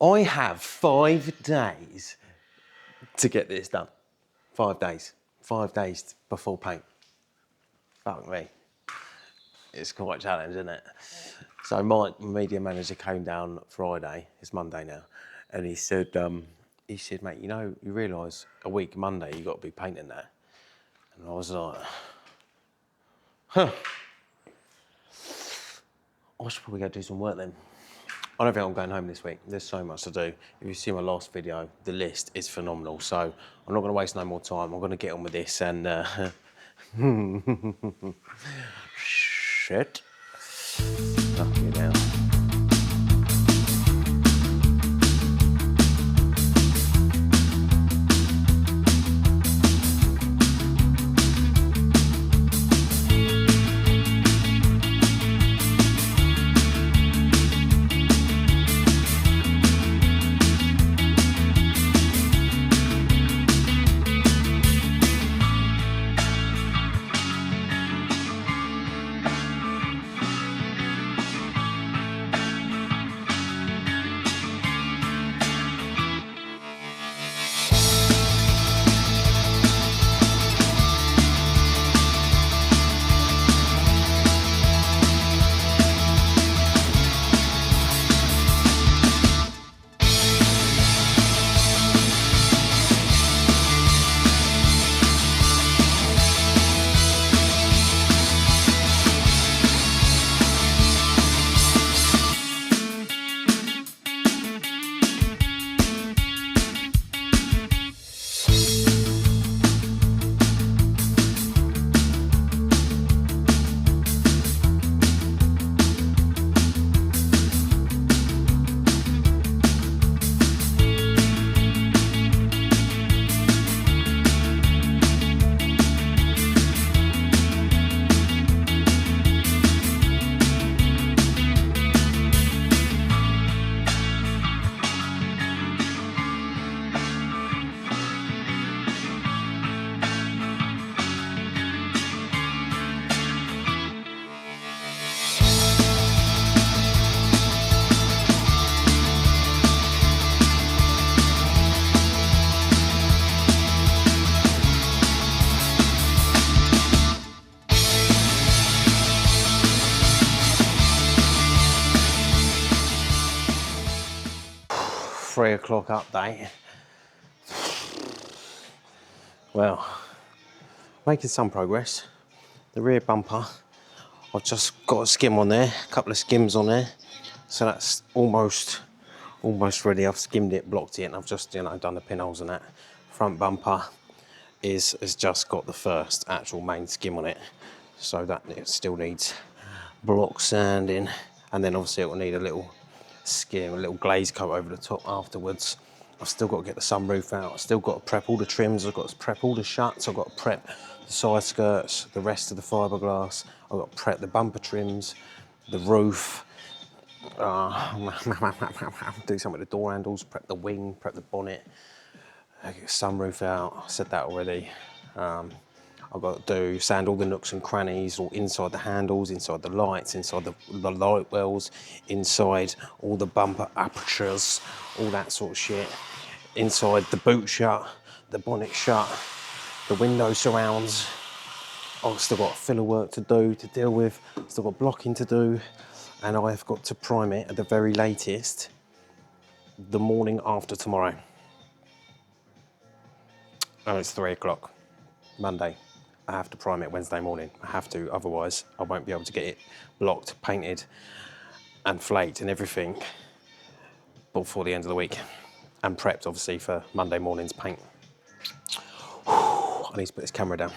I have 5 days to get this done. 5 days. 5 days before paint. Fuck me. It's quite a challenge, isn't it? So my media manager came down Friday, it's Monday now, and he said, mate, you know, you realise a week Monday you've got to be painting that. And I was like, huh. I should probably go do some work then. I don't think I'm going home this week. There's so much to do. If you see my last video, the list is phenomenal. So I'm not going to waste no more time. I'm going to get on with this and shit. Knock me down. .3 o'clock update. Well, making some progress. The rear bumper, I've just got a skim on there, a couple of skims on there. So that's almost ready. I've skimmed it, blocked it, and I've just, you know, done the pinholes and that. Front bumper has just got the first actual main skim on it. So that it still needs block sanding. And then obviously it will need a little skim, a little glaze coat over the top afterwards. I've still got to get the sunroof out. I've still got to prep all the trims. I've got to prep all the shuts. I've got to prep the side skirts, the rest of the fiberglass. I've got to prep the bumper trims, the roof. Do some of the door handles, prep the wing, prep the bonnet. Get the sunroof out. I said that already. I've got to sand all the nooks and crannies, all inside the handles, inside the lights, inside the light wells, inside all the bumper apertures, all that sort of shit. Inside the boot shut, the bonnet shut, the window surrounds. I've still got filler work to do, to deal with. Still got blocking to do. And I've got to prime it at the very latest, the morning after tomorrow. Oh, it's 3 o'clock, Monday. I have to prime it Wednesday morning. I have to, otherwise I won't be able to get it blocked, painted and flaked and everything before the end of the week. And prepped obviously for Monday morning's paint. I need to put this camera down.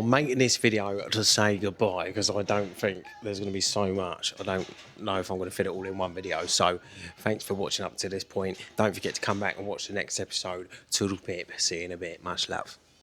I'm making this video to say goodbye because I don't think there's going to be so much. I don't know if I'm going to fit it all in one video. So thanks for watching up to this point. Don't forget to come back and watch the next episode. Toodle pip. See you in a bit. Much love.